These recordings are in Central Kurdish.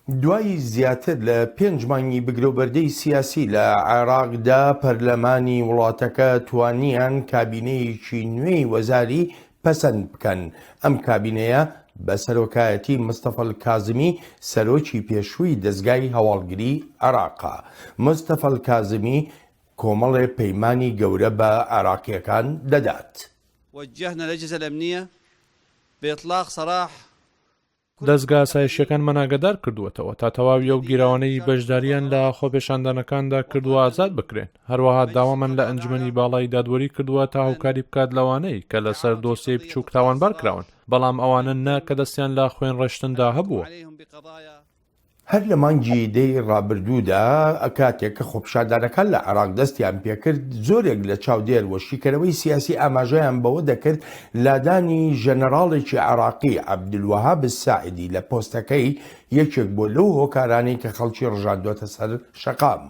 دوای زیاتر لە 5 مانگی بگرەوبەردەی سیاسی لە عێراقدا پەرلەمانی وڵاتەکە توانیان کابینەیەکی نوێی وەزاری پەسەند بکەن. ئەم کابینەیە بە سەرۆکایەتی مستەفا کازمی سەرۆکی پێشووی دەستگای هەواڵگری عێراقا. مستەفا کازمی کۆمەڵێ پەیمانی گەورە بە عێراقیەکان دەدات. وجهنا الأجهزة الأمنية بإطلاق سراح دەستگا ئاسایشیەکانمان ئاگادار کردووەتەوە تا تەواوی ئەو گیرەوانەی بەشداریان لە خۆپێشاندانەکاندا کردووە ئازاد بکرێن. هەروەها داوامان لە ئەنجومەنی باڵای دادوەری کردووە تا هاوکاری بکات لەوانەی کە لەسەر دۆسیەی بچووک تاوانبار کراون، بەڵام ئەوانە نا کە دەستیان لە خوێن ڕێشتندا هەبووە. هەر لە مانگی دەی ڕابردوودا کاتێک کە خۆپیشاندانەکان لە عێراق دەستیان پێکرد، زۆرێک لە چاودێر و شیکەرەوەی سیاسی ئاماژەیان بەوە دەکرد لادانی ژەنەراڵێکی عێراقی عەبدولوەهاب الساعیدی لە پۆستەکەی یەکێک بۆ لەو هۆکارانەی کە خەڵکی ڕژاندووەتە سەر شەقام.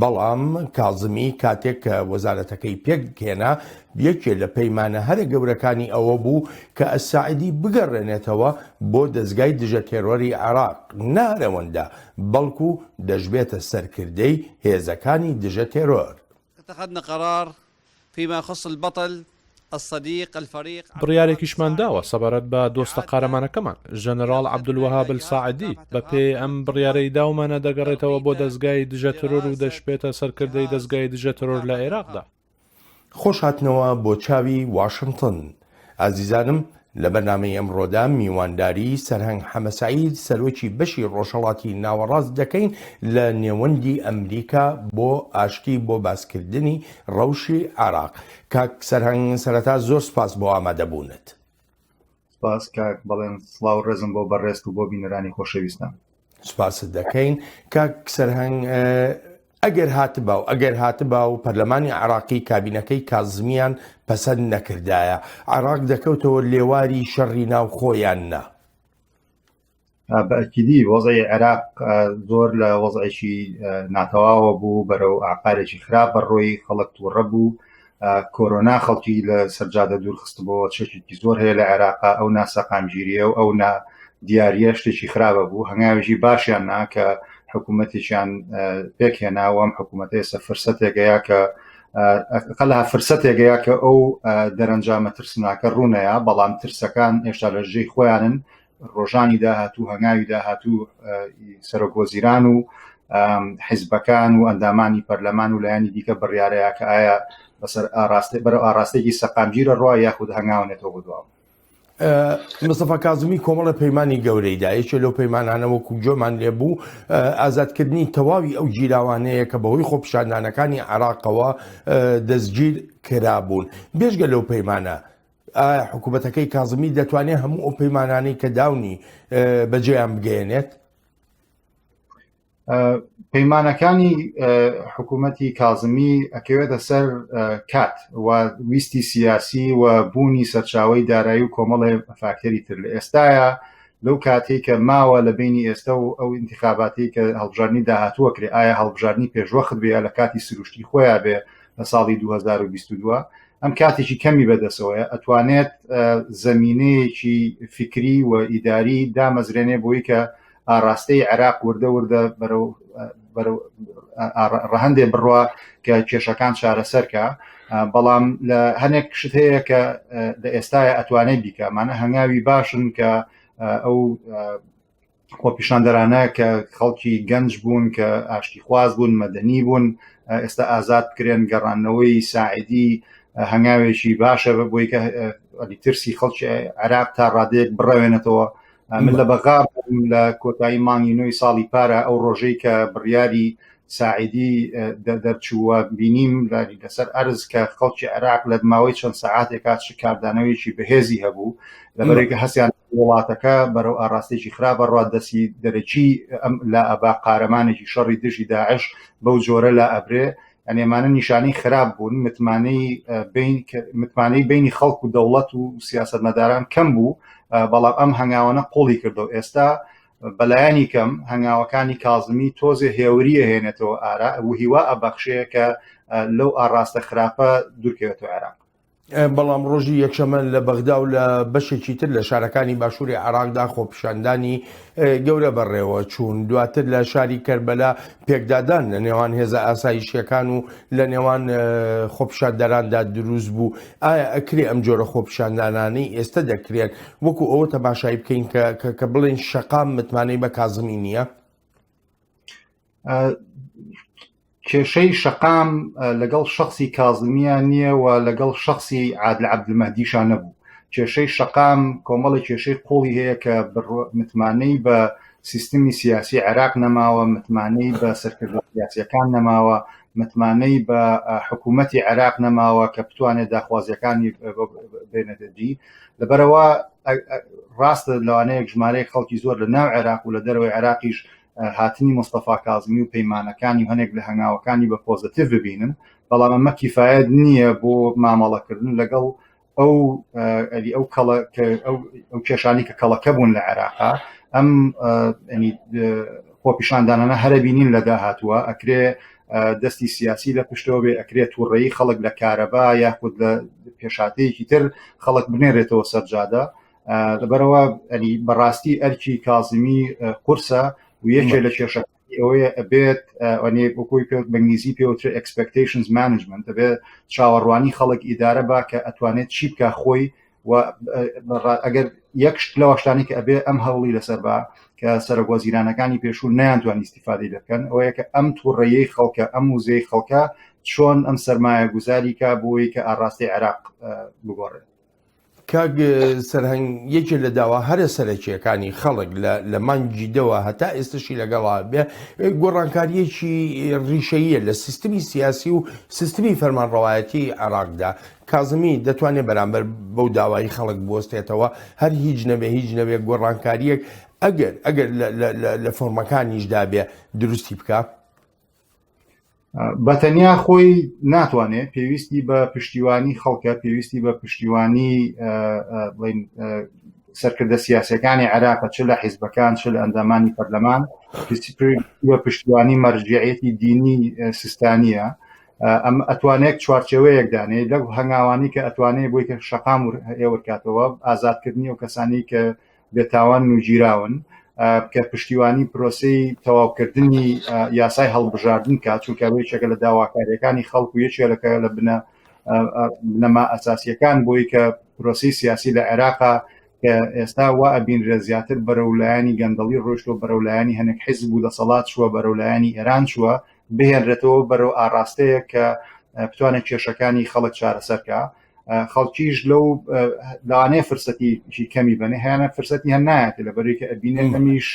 بەڵام کازمی کاتێک کە وەزارەتەکەی پێکهێنا، یەکێ لە پەیمانە هەرە گەورەکانی ئەوە بوو کە ئەساعیدی بگەڕێنێتەوە بۆ دەستگای دژە تێرۆری عێراق، نارەوەندا بەڵکو دەژبێتە سەرکردەی هێزەکانی دژە تێرۆر. اتخذنا قرار فيما يخص البطل الصديق الفريق. بڕیارێکیشمان داوە سەبارەت بە دۆستە قارەمانەکەمان ژەنەراڵ عەبدولوەهاب الساعیدی بە پێی ئەم بڕیارەی داومانە دەگەڕێتەوە بۆ دەستگای دژە تەرۆر و دەشبێتە سەرکردەی دەستگای دژە تەرۆر لە عێراقدا. خۆش هاتنەوە بۆ چاوی واشنگتن. ئازیزانم، لە بەرنامەی ئەمڕۆدا میوانداری سەرهەنگ حەمەسعید سەرۆکی بەشی ڕۆژهەڵاتی ناوەڕاست دەکەین لە نێوەندی ئەمریکا بۆ ئاشتی بۆ باسکردنی ڕەوشی عێراق. کاک سەرهەنگ، سەرەتا زۆر سپاس بۆ ئامادەبوونت. سپاس کاک، بەڵێن سڵاو و ڕێزم بۆ بەڕێست و بۆ بینەرانی خۆشەویستم. سپاست دەکەین. کاک سەرهەنگ، ئەگەر هاتبا و پەرلەمانی عێراقی کابینەکەی کازمیان پەسەند نەکردایە، عێراق دەکەوتەوە لێواری شەڕی ناو خۆیان نا؟ بەئەکیدی وەزعی عێراق زۆر لە وەزعێکی ناتەواوە بوو، بەرەو ئاقارێکی خراپ بەڕۆی خەڵک تووڕە بوو. کۆرۆنا خەڵکی لە سەرجادە دوورخستبەوە، چێکی زۆر هەیە لە عێراقا. ئەو ناسەقامگیریە و ئەو دیاریە شتێکی خراپە بوو. هەنگاوێکی باشیان نا کە حکوومەتێکیان پێکهێناوە. ئەم حکوومەتە ئێستا فرسەتێکەیە کە قەلها فرسەتێکەیە کە ئەو دەرەنجامە ترسناکە ڕوونەیە، بەڵام ترسەکان هێشتا لە ژێی خۆیانن. ڕۆژانی داهاتوو، هەنگاوی داهاتوو سەرۆک وەزیران و حیزبەکان و ئەندامانی پەرلەمان و لایانی دیکە بڕیارەیە کە ئایا بەسەر بەرەو ئاراستێکی سەقامگیرە ڕوا یاخود هەنگاوێتەوە بۆدواوە. مستەفا کازمی کۆمەڵە پەیمانی گەورەیدا، یەکێ لەو پەیمانانەوەکو جۆمان لێبوو ئازادکردنی تەواوی ئەو گیراوانەیە کە بەهۆی خۆپیشاندانەکانی عێراقەوە دەستگیر کرابوون. بێژگە لەو پەیمانە، حکوومەتەکەی کازمی دەتوانێت هەموو ئەو پەیمانانەی کە داونی بەجێیان بگەێنێت؟ پەیمانەکانی حکوومەتی کازمی ئەکەوێتە سەر کات و ویستی سیاسی و بوونی سەرچاوی دارایی و کۆمەڵێ فاکتەری تر. لە ئێستاە لەو کاتێک کە ماوە لە بینی ئێستا و ئەو انتخاباتی کە هەڵبژارنی داهاتووە کرێ، ئایا هەڵبژارنی پێشوەخت بێ لە کاتی سروشتی خۆیان بێ لە ساڵی 2022، ئەم کاتێکی کەمی بەدەسەوەیە ئەتوانێت زەمینەیەکی فکری و ئیداری دامەزرێنێ بۆی کە ئاراستەی عێراق وردە بەرەو ڕەهەندێ بڕوە کە کێشەکان چارەسەرکە. بەڵام لە هەنێک شت هەیە کە لە ئێستاە ئەتوانێت بیکە. مانە هەنگاوی باشن کە ئەو خۆپیشاندەرانە کە خەڵکی گەنج بوون، کە ئاشتی خواز بوون، مەدەنی بوون، ئێستا ئازاد بکرێن. گەڕانەوەی ساعیدی هەنگاوێکی باشە بۆی کە ترسی خەڵکی عێراق تا ڕادەیەک بڕەوێنێتەوە. من لە بەغار لە کۆتایی مانگی نوێی ساڵی پارە ئەو ڕۆژەی کە بڕیاری ساعیدی دەرچووە بینیم لەسەر ئەرز کە خەڵکی عێراق لە ماوەی چەند سەعاتێکات کاردانەوەیکی بەهێزی هەبوو لەبەرێکە هەستیان وڵاتەکە بەرەو ئاراستێکی خراپە ڕاددەسی دەرەکی لە ئەبا قارەمانێکی شەڕی دژی داعش بەو جۆرە لە ئەبرێ. ئەنێمانە نیشانەی خراپ بوون. متمانەی بینی خەڵک و دەوڵەت و سیاسەتمەداران کەم بوو، بەڵام ئەم هەنگاوانە قوڵی کردو. ئێستا بەلایانی کەم هەنگاوەکانی کازمی تۆزێ هێوریە هێنێتەوە ئارا و هیوا ئەبەخشەیە کە لەو ئاراستە خراپە دوورکەوێتەوە عێراق. بەڵام ڕۆژی یەکشەمە لە بەغدا و لە بەشێکی تر لە شارەکانی باشووری عێراقدا خۆپیشاندانی گەورە بەڕێوە چوون. دواتر لە شاری کەربەلا پێکدادان لە نێوان هێزە ئاسایشیەکان و لە نێوان خۆپیشاندەراندا دروست بوو. ئایا ئەکرێ ئەم جۆرە خۆپیشاندانانەی ئێستا دەکرێن وەکو ئەوە تەماشای بکەین کە بڵێن شەقام متمانەی بە کازمی نییە؟ کێشەی شەقام لەگەڵ شخصی کازمیان نییە و لەگەڵ شخصی عادل عەبدولمەهدیشان نەبوو. کێشەی شەقام کۆمەڵی کێشەی قوڵی هەیە کە متمانەی بە سیستمی سیاسی عێراق نەماوە، متمانەی بە سەرکردە سیاسیەکان نەماوە، متمانەی بە حکوومەتی عێراق نەماوە کە بتوانێت داخوازیەکانی بێنێتەجی. لەبەرەوە ڕاستە لەوانەیەک ژمارەیەک خەڵکی زۆر لە ناو عێراق و لە دەرەوەی عێراقیش هاتنی مستەفا کازمی و پەیمانەکانی هەنێک لە هەنگاوەکانی بە پۆزتیڤ ببینن، بەڵام ئەمە کیفایەت نییە بۆ مامەڵەکردن لەگەڵ ئەو کێشانی کە کەڵەکە بوون لە عێراقا. ئەم خۆپیشاندانانە هەرە بینین لە داهاتووە ئەکرێ دەستی سیاسی لە پشتەوە بێ، ئەکرێت تووڕێی خەڵک لە کارەبا یاخود لە پێشاتەیەکی تر خەڵک بنێرێتەوە سەرجادە. لەبەرەوە بەڕاستی ئەرکی کازمی قورسە و یەکێ لە کێشەکانی ئەوەیە ئەبێت وەکوی پێ بەنگلیزی پێوتر expectations management، ئەبێت چاوەڕوانی خەڵک ئیدارە با کە ئەتوانێت چی بکە خۆی و ئەگەر یەکشت لەو شتانی کە ئەبێ ئەم هەوڵی لەسەر با کە سەرۆکوەزیرانەکانی پێشوو نەیانتوان ئیستیفادەی دەکەن، ئەوەیە کە ئەم تووڕێیەی خەڵکە ئەم وزەی خەڵکە چۆن ئەم سەرمایە گوزاری کا بۆی کە ئاڕاستی عێراق بگۆڕێت. کاگ سەرهەنگ یەکێک لە داوا هەرە سەرەکیەکانی خەڵک لە مانگی دەوە هەتا ئێستاشی لەگەڵا بێ گۆڕانکاریەکی ڕیشەیە لە سیستمی سیاسی و سیستمی فەرمانڕەوایەتی عێراقدا. کازمی دەتوانێت بەرامبەر بەو داوای خەڵک بۆستێتەوە هەر هیچ نەبێ گۆڕانکاریەک ئەگەر لە فۆرمەکانیشدا بێ دروستی بکە؟ بەتەنیا خۆی ناتوانێت، پێویستی بە پشتیوانی خەڵکە، پێویستی بە پشتیوانی سەرکردە سیاسەکانی عێراق چ لە حیزبەکان چ لە ئەندامانی پەرلەمان، بە پشتیوانی مەرجعیەتی دینی سیستانیە. ئەم ئەتوانێت چوارچێوەیەک دانێت لەو هەنگاوانی کە ئەتوانێت بۆی کە شەقام هێوەرکاتەوە ئازادکردنی و کەسانی کە بێتاوان و گیراون کە پشتیوانی پرۆسی تەواوکردنی یاسای هەڵبژاردن کات، چونکە یەکێکە لە داواکاریەکانی خەڵک و یەکێکە لە بنەما ئەساسیەکان بۆی کە پرۆسی سیاسی لە عێراقا کە ئێستا وا ئەبینرە زیاتر بەرەولایانی گەندەڵی ڕۆشتۆ بەرەولایانی هەنێک حیزب و دەسەڵات چووە بەرەولایانی ئێران چووە بهێنرێتەوە بەرەو ئاڕاستەیە کە بتوانێت کێشەکانی خەڵک چارەسەرکە. خەڵکیش لەو لەوانەیە فرسەتیی کەمی بنێ هیانە فرسەتی هەن نایەت لەبەرەوەی کە ئەبینێت ئەمیش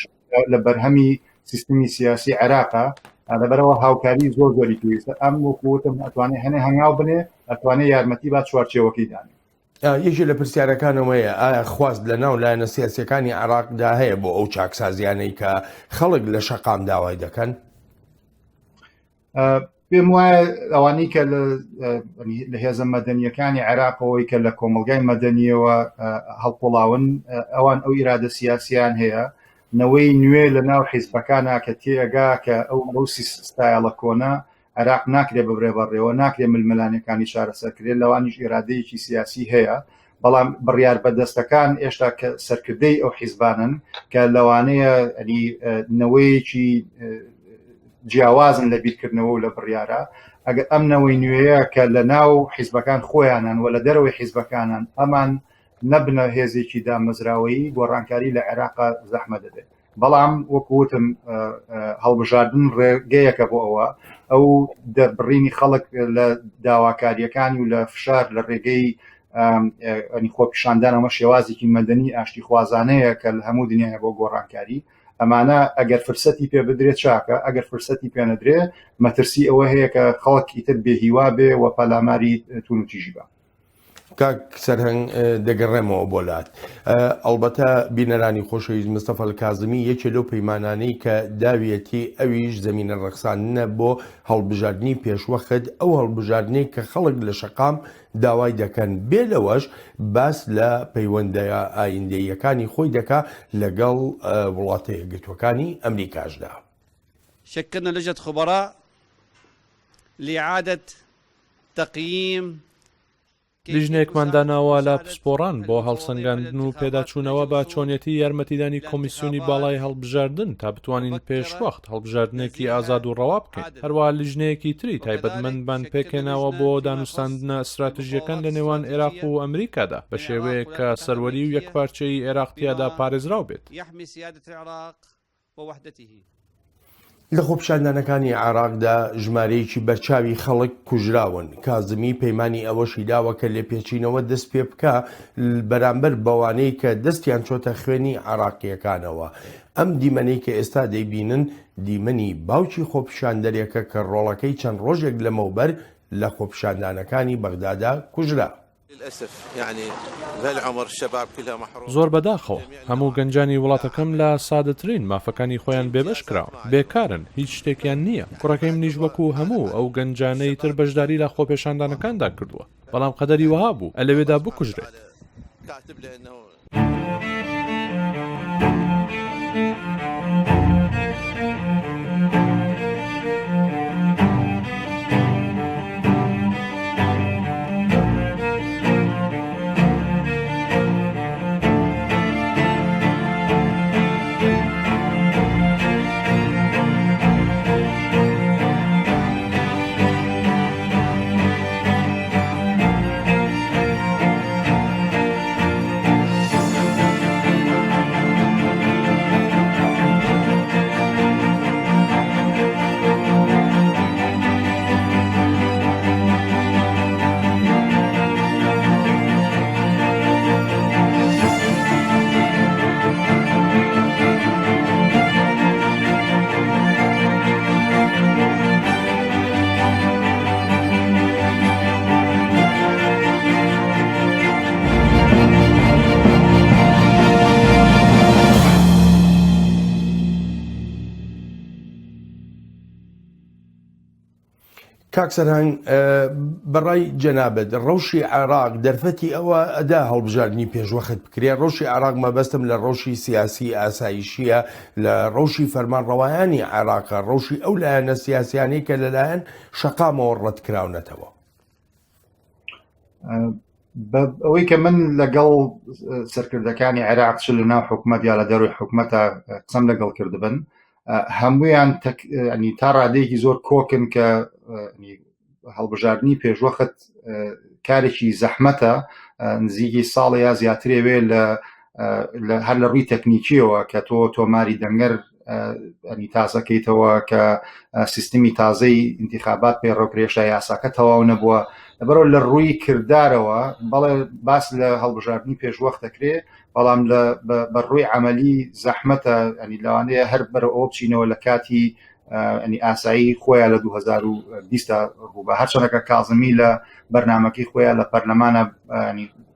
لە بەرهەمی سیستمی سیاسی عێراقا، لەبەرەوە هاوکاری زۆر زۆری پێویستە. ئەم وەکوتم ئەتوانێت هەنێ هەنگاو بنێ، ئەتوانێت یارمەتی با چوارچێوەکەی دانێت. یەکی لە پرسیارەکانەوەیە ئایا خواست لە ناو لایەنە سیاسیەکانی عێراقدا هەیە بۆ ئەو چاکسازیانەی کە خەڵک لە شەقام داوای دەکەن؟ پێم وایە ئەوانەی کە لە هێزە مەدەنیەکانی عێراقەوەی کە لە کۆمەلگای مەدەنیەوە هەڵقوڵاون ئەوان ئەو ئیرادە سیاسیان هەیە، نەوەی نوێ لە ناو حیزبەکانە کە تێگا کە ئەو ستایڵە کۆنە عێراق ناکرێ ببرێ بەڕێوە، ناکرێ ململانەکانی چارەسەرکرێت، لەوانیش ئیرادەیەکی سیاسی هەیە، بەڵام بڕیار بەدەستەکان ئێشتا کە سەرکردەی ئەو حیزبانن کە لەوانەیە نەوەیەکی جیاوازن لە بیرکردنەوە و لە بڕیارە. ئەگەر ئەم نەوەی نوێیە کە لە ناو حیزبەکان خۆیانان و لە دەرەوەی حیزبەکانان ئەمان نەبنە هێزێکی دامەزراوەیی گۆڕانکاری لە عێراقا زەحمە دەدێت. بەڵام وەکوتم هەڵبژاردن ڕێگەیەکە بۆ ئەوە ئەو دەربڕینی خەڵک لە داواکاریەکانی و لە فشار لە ڕێگەی خۆپیشاندانەوە شێوازێکی مەدەنی ئاشتی خوازانەیە کە لە هەموو دنیاە بۆ گۆڕانکاری. ئەمانە ئەگەر فرسەتی پێ بدرێت چاکە، ئەگەر فرسەتی پێ نەدرێ مەترسی ئەوە هەیە کە خەڵکی تر بێهیوا بێ و پەلاماری تون و تیژی بە. کاک سەرهەنگ دەگەڕێمەوە بۆلات. ئەڵبەتە بینەرانی خۆشەویست مستەفا کازمی یەکێ لەو پەیمانانەی کە داویەتی ئەویش زەمینە ڕەخسانە بۆ هەڵبژاردننی پێشوەخت، ئەو هەڵبژاردنەی کە خەڵک لە شەقام داوای دەکەن، بێ لەوەش باس لە پەیوەندە ئایندەیەکانی خۆی دەکا لەگەڵ وڵاتە یەکگرتووەکانی ئەمریکاشدا. شكلنا لجنة خبراء لإعادة تقييم لیژنەیەکمانداناوە لە پسپۆڕان بۆ هەڵسەنگاندن و پێداچوونەوە بە چۆنیەتی یارمەتیدانی کۆمیسیۆنی باڵای هەڵبژاردن تا بتوانین پێشوەخت هەڵبژاردنێکی ئازاد و ڕەوا بکەین. هەروەها لیژنەیەکی تری تایبەتمەندمان پێکێناوە بۆ دانوستاندنە استراتیژیەکان لە نێوان عێراق و ئەمریکادا بە شێوەیە کە سەروەری و یەکپارچەی عێراقتیادا پارێزراو بێت. لە خۆپیشاندانەکانی عێراقدا ژمارەیەکی بەرچاوی خەڵک کوژراون. کازمی پەیمانی ئەوەشی داوە کە لێپێچینەوە دەست پێ بکە بەرامبەر بەوانەی کە دەستیان چۆتە خوێنی عێراقیەکانەوە. ئەم دیمەنەی کە ئێستا دەیبینن دیمەنی باوکی خۆپیشاندەرێکە کە ڕۆڵەکەی چەند ڕۆژێک لەمەوبەر لە خۆپیشاندانەکانی بەغدادا کوژرا. زۆر بەداخەوە هەموو گەنجانی وڵاتەکەم لە سادەترین مافەکانی خۆیان بێبەش کراون، بێکارن، هیچ شتێکیان نییە. کوڕەکەی منیش وەکو هەموو ئەو گەنجانەی تر بەشداری لە خۆپێشاندانەکاندا کردووە، بەڵام قەدەری وەها بوو ئەلەوێدا بکوژرێت. کاکسەرهنگ بەڕای جەنابەت ڕەوشی عێراق دەرفەتی ئەوە ئەدا هەڵبژاردننی پێشوەخت بکرێ. ڕۆژی عێراق مەبەستم لە ڕۆژی سیاسی ئاسایشیە، لە ڕۆژی فەرمانڕەوایانی عێراقە، ڕۆژی ئەو لایەنە سیاسیانەی کە لەلایەن شەقامەوە ڕەتکراونەتەوە. ئەوەی کە من لەگەڵ سەرکردەکانی عێراق چ لە ناو حکومەت یا لە دەروی حکومەتە قسەم لەگەڵ کردبن، هەمویان تا ڕادەیەکی زۆر کۆکن کە هەڵبژاردننی پێشوەخت کارێکی زەحمەتە، نزیکی ساڵی یا زیاترێوێ هەر لە ڕووی تەکنیکیەوە کە تۆماری دەنگەر تازەکەیتەوە کە سیستمی تازەی انتخابات پێڕۆکرێشە یاساکە تەواو نەبووە. لەبەرەوە لە ڕووی کردارەوە بەڵێ باس لە هەڵبژاردننی پێشوەخت دەکرێ، بەڵام بە ڕووی عملی زەحمەتە، لەوانەیە هەر بەرە ئەوە بچینەوە لە کاتی ئاسایی خۆیان لە 2020 ڕووبە. هەرچەندەکە کازمی لە بەرنامەکەی خۆیان لە پەرلەمانە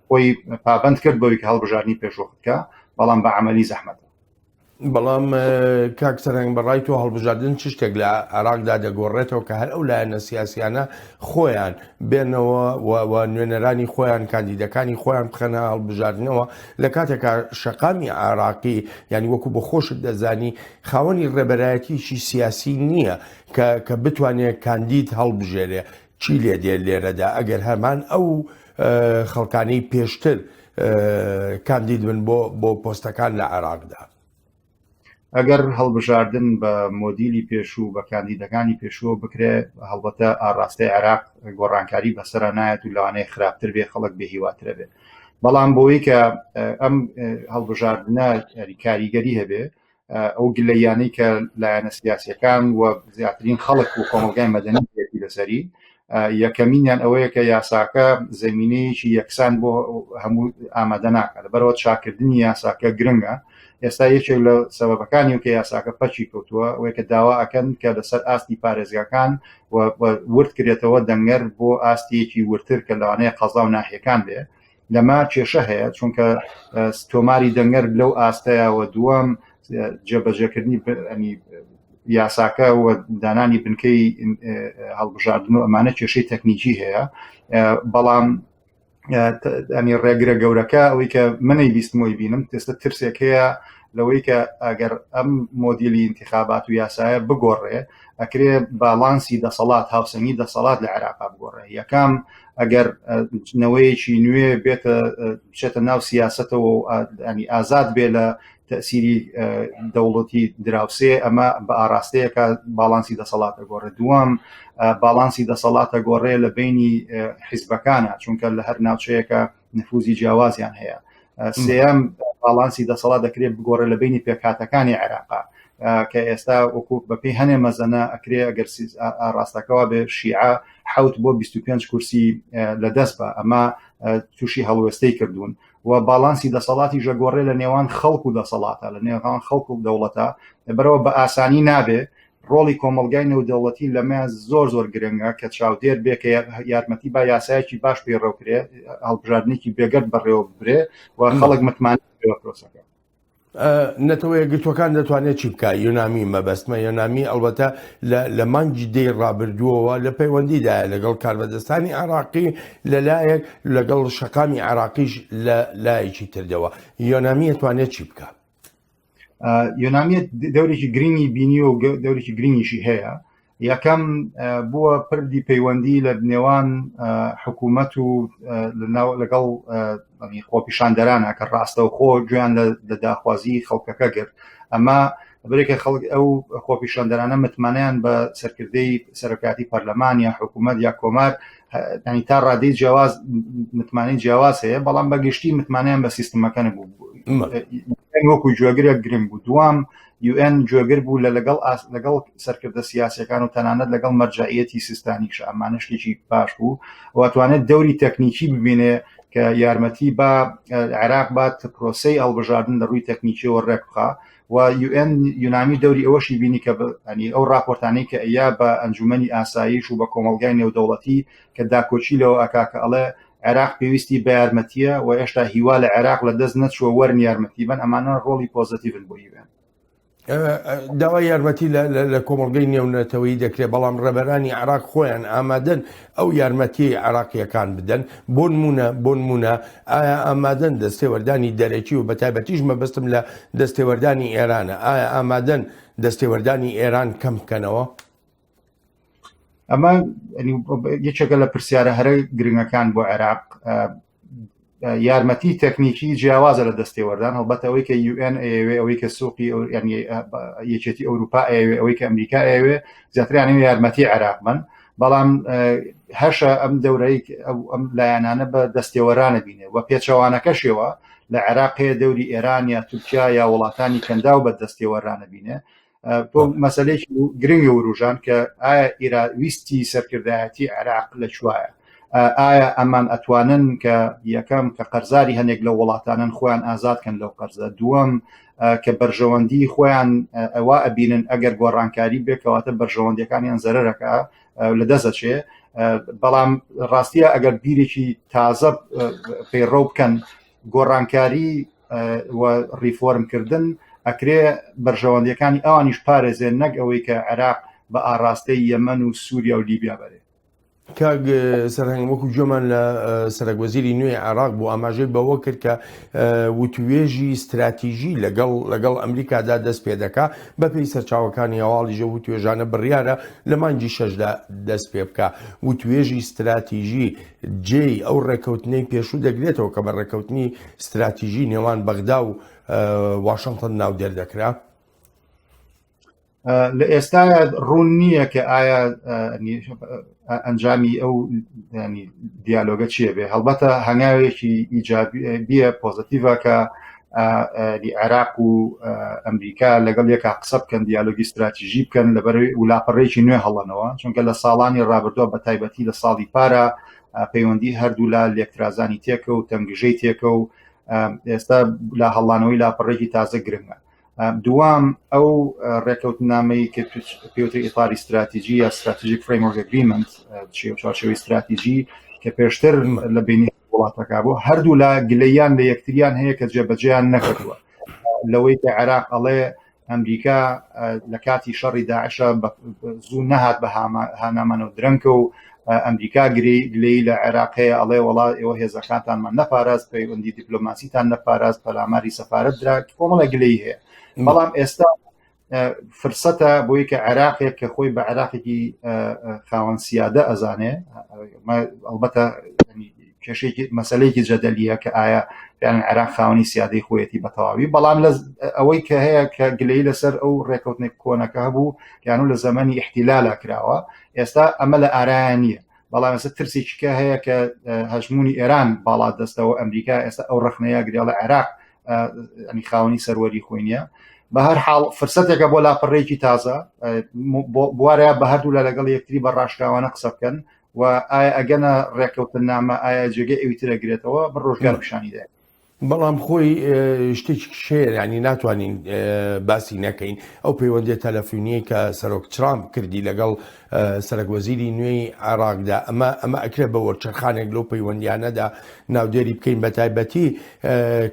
خۆی پابند کرد بەوەی کە هەڵبژاردننی پێشوەخت بکە، بەڵام بە عملی زەحمەتە. بەڵام کاکسەرهنگ بەڕای تۆ هەڵبژاردن چ شتێک لە عێراقدا دەگۆڕێتەوە کە هەر ئەو لایەنە سیاسیانە خۆیان بێنەوە و نوێنەرانی خۆیان کاندیدەکانی خۆیان بخەنە هەڵبژاردنەوە لە کاتێکە شەقامی عێراقی ینی وەکو بە خۆشت دەزانی خاوەنی ڕێبەرایەتیشی سیاسی نییە کە بتوانێت کاندید هەڵبژێرێ. چی لێ دێ لێرەدا ئەگەر هەمان ئەو خەڵکانەی پێشتر کاندید بن بۆ پۆستەکان لە عێراقدا؟ ئەگەر هەڵبژاردن بە مۆدیلی پێشوو بە کاندیدەکانی پێشووە بکرێ، هەڵبەتە ئاڕاستی عێراق گۆڕانکاری بەسەر نایەت و لەوانەیە خراپتر بێ، خەڵک بێهیواترە بێ. بەڵام بۆی کە ئەم هەڵبژاردنە کاریگەری هەبێ، ئەو گلەیانەی کە لایەنە سیاسیەکان و زیاترین خەڵک و کۆمەلگای مەدەنی بێتی لەسەری، یەکەمینیان ئەوەیە کە یاساکە زەمینەیەکی یەکسان بۆ هەموو ئامادە ناکات. لەبەرەوە چاکردنی یاساکە گرنگە. ئێستا یەکێک لە سەبەبەکانی و کە یاساکە پەچی کەوتووە ئەوەیە کە داوا ئەکەن کە لەسەر ئاستی پارێزگاکان ورد کرێتەوە دەنگەر بۆ ئاستیەکی ورتر کە لەوانەیە قەزا و ناحیەکان بێ. لەما کێشە هەیە، چونکە تۆماری دەنگەر لەو ئاستەیەوە دووەم جێبەجێکردنی یاساکە و دانانی بنکەی هەڵبژاردن و ئەمانە کێشەی تەکنیکی هەیە. بەڵام ڕێگرە گەورەکە ئەوەی کە منەی بیستمەوەی بینم ئێستا ترسێک هەیە لەوەی کە ئەگەر ئەم مۆدیلی انتخابات و یاسایە بگۆڕێ ئەکرێ باڵانسی دەسەڵات هاوسەنگی دەسەڵات لە عێراقا بگۆڕێ. یەکەم ئەگەر نەوەیەکی نوێ بچێتە ناو سیاسەتەوە و ئازاد بێ لە تەسیری دەوڵەتی دراوسێ ئەمە بە ئاراستەیەکە باڵانسی دەسەڵاتە گۆڕێ. دووەم باڵانسی دەسەڵاتە گۆڕێ لە بینی حیزبەکانە چونکە لە هەر ناوچەیەکە نفوزی جیاوازیان هەیە. سێەم باڵانسی دەسەڵات دەکرێت بگۆڕێ لە بینی پێکهاتەکانی عێراقا کە ئێستا وەکو بەپێی هەنێ مەزەنە ئەکرێ ئەگەر ئاراستەکەەوە بێ شیعە 7 بۆ 25 کورسی لەدەست بە ئەمە تووشی هەڵوێستەی کردوون و باڵانسی دەسەڵاتی ژەگۆڕێ لە نێوان خەڵک و دەسەڵاتە لە نێوان خەڵک و دەوڵەتە بەرەوە بە ئاسانی نابێ. ڕۆڵی کۆمەلگای نێودەوڵەتی لەمە زۆر گرنگە کە چاودێر بێ کە یارمەتی با یاسایەکی باش پێڕەوکرێ هەڵبژاردنێکی بێگەرت بەڕێوە برێ و خەڵک متمان پرۆسەکە. نەتەوەیە گرتوەکان دەتوانێت چی بکە؟ یۆنامی مەبەستمە یۆنامی ئەلبەتە لە مانگی دەی ڕابردووەوە لە پەیوەندیدایە لەگەڵ کاربەدەستانی عێراقی لەلایەک لەگەڵ شەقامی عێراقیش لە لایەکی تردەوە. یۆنامی ئەتوانێت چی بکە؟ یۆنامیە دەورێکی گرنگی بینی و دەورێکی گرنگیشی هەیە. یەکەم بووە پردی پەیوەندی لە نێوان حکوومەت و لەگەڵ خۆپیشاندەرانە کە ڕاستە و خۆ گویان لە داخوازی خەڵکەکە گرت. ئەمە بەرێکە خەڵک ئەو خۆپیشاندەرانە متمانیان بە سەرکردەی سەرۆکاتی پەرلەمان یا حکوومەت یا کۆمار تا ڕادەی جیاواز متمانی جیاواز هەیە بەڵام بەگشتی متمانیان بە سیستمەکە نەبوو وەکو گوێگرێک گرنگ بوو. دوام UN گوێگر بوو لەگەڵ سەرکردە سیاسەکان و تەنانەت لەگەڵ مەرجعیەتی سیستانیش ئەمانشتێکی باش بوو واتوانێت دەوری تەکنیکی ببینێ کە یارمەتی بە عێراق بات پرۆسەی هەڵبژاردن لە ڕووی تەکنیکیەوە ڕێک بخا و UN یۆنامی دەوری ئەوەشی بینی کە ئەو راپۆرتانەی کە ئەیا بە ئەنجومەنی ئاسایش و بە کۆمەلگای نێودەوڵەتی کە داکۆچی لەوە ئەکاکە ئەڵێ عێراق پێویستی بە یارمەتیە و هێشتا هیوا لە عێراق لە دەست نەچوە وەرن یارمەتی بن ئەمانە ڕۆڵی پۆزتیڤن بۆ UN. داوای یارمەتی لە کۆمەڵگەی نێونەتەوەی دەکرێت بەڵام ڕێبەرانی عێراق خۆیان ئامادەن ئەو یارمەتی عێراقیەکان بدەن. بۆ نمونە ئایا ئامادەن دەستێوەردانی دەرەکی و بەتایبەتیش مەبەستم لە دەستێوەردانی ئێرانە ئایا ئامادەن دەستێوەردانی ئێران کەم بکەنەوە؟ ئەمە یەکێکە لە پرسیارە هەرە گرنگەکان بۆ عێراق. یارمەتی تەکنیکی جیاوازە لە دەستێوەردان هەڵبەت ئەوەی کە UN ئەوێ ئەوەی کە سوقی یەکێتی ئەوروپا ئەوەی کە ئەمریکا ئەوێ زیاتریان یارمەتی عێراق بن بەڵام هەشە ئەم دەورەی ئەم لایەنانە بە دەستێوەرانە بینێ و پێچەوانەکەشەوە لە عێراقەیە دەوری ئێران یا تورکیا یا وڵاتانی کەندا و بە دەستێوەرانە بینێ. بۆ مەسەلەیەکی گرنگی وروژان کە ئایا ویستی سەرکردایەتی عێراق لەکوایە ئایا ئەمان ئەتوانن کە یەکەم کە قەرزاری هەنێک لە وڵاتانن خۆیان ئازادکەن لەو قەرزە. دووەم کە بەرژەوەندی خۆیان ئەوە ئەبینن ئەگەر گۆڕانکاری بێکەواتە بەرژەوەندیەکانیان زەرەرەکە لە دەستەچێ بەڵام ڕاستیە ئەگەر بیرێکی تازە پەیڕەو بکەن گۆڕانکاری و ریفۆرمکردن ئەکرێ بەرژەوەندیەکانی ئەوانیش پارێزێن نەک ئەوەی کە عێراق بە ئاراستەی یەمەن و سووریا و لیبیا بەرێ. کاگ سەرهەنگ وەکو جۆمان لە سەرۆکوەزیری نوێی عێراق بوو ئاماژەی بەوە کرد کە وتوێژی استراتیژی لەگەڵ ئەمریکادا دەست پێ دەکا بەپێی سەرچاوەکانی هەواڵیژە وتوێژانە بڕیارە لە مانگی شەشدا دەست پێ بکە. وتوێژی استراتیژی جێی ئەو ڕێکەوتنەی پێشوو دەگرێتەوە کە بە ڕێکەوتنی استراتیژی نێوان بەغدا و واشنگتن ناو دەردەکرا. لە ئێستاە ڕوون نییە کە ئایا ئەنجامی ئەو دیالۆگە چیە بێ. هەڵبەتە هەنگاوێکی ئیجابیە پۆزتیڤە کە عێراق و ئەمریکا لەگەڵ یەکا قسە بکەن دیالۆگی استراتیژی بکەن لەبەر ولاپەڕێکی نوێ هەڵەنەوە چونکە لە ساڵانی ڕابردووە بە تایبەتی لە ساڵی پارە پەیوەندی هەردوو لا لێکترازانی تێکە و تەنگژەی تێکە و ئێستا لە هەڵانەوەی لاپەڕێکی تازە گرنگە. دوام ئەو ڕێکەوتنامەی کە پێوتری ئیطاری استراتیژی یا استراتیژیک فریمورک ئەگریمنت چارچێوەی استراتیژی کە پێشتر لە بینی وڵاتەکە بوو هەردوو لا گلەیان لە یەکتریان هەیە کە جێبەجێیان نەکردووە. لەوەی کە عێراق ئەڵێ ئەمریکا لە کاتی شەڕی داعشە زوو نەهات بە هانامانەوە درەنکە و ئەمریکا گلەی لە عێراق هەیە ئەڵێ وڵات ئێوە هێزەکانتانمان نەپاراست پەیوەندی دیپلۆماسیتان نەپاراست پەلاماری سەفارەت درا کۆمەڵە گلەی هەیە بەڵام ئێستا فرسەتە بۆی کە عێراقێک کە خۆی بە عێراقێکی خاوەن سیادە ئەزانێ ئەڵبەتە کێشێکی مەسەلەیەکی جەدەلیە کە ئایا یان عێراق خاوەنی سیادەی خۆیەتی بە تەواوی بەڵام لە ئەوەی کە هەیە کە گلەی لەسەر ئەو ڕێکەوتنێک کۆنەکە هەبوو یانو لە زەمانی احتیلالا کراوە ئێستا ئەمە لە ئارایان نییە بەڵام ئێستا ترسێکیکە هەیە کە هەژمونی ئێران باڵا دەستەوە ئەمریکا ئێستا ئەو ڕخنەیە گرێڵە عێراق ینی خاوەنی سەروەری خۆی نییە بە هەر حاڵ فرسەتێکە بۆ لاپەڕێکی تازە بوارەیە بە هەردوو لە لەگەڵ یەکتری بە ڕاشکاوانە قسە بکەن و ئایا ئەگەنە ڕێکەوتن نامە ئایا جێگەی ئەویتر ئەگرێتەوە بە ڕۆژگار پیشانی دێت بەڵام خۆی شتێکی شێر ینی ناتوانین باسی نەکەین ئەو پەیوەندی تەلەفۆنیی کە سەرۆک ترامپ کردی لەگەڵ سەرۆکوەزیری نوێی عێراقدا ئەمە ئەکرێت بە وەرچەرخانێک لەو پەیوەندیانەدا ناودێری بکەین بە تایبەتی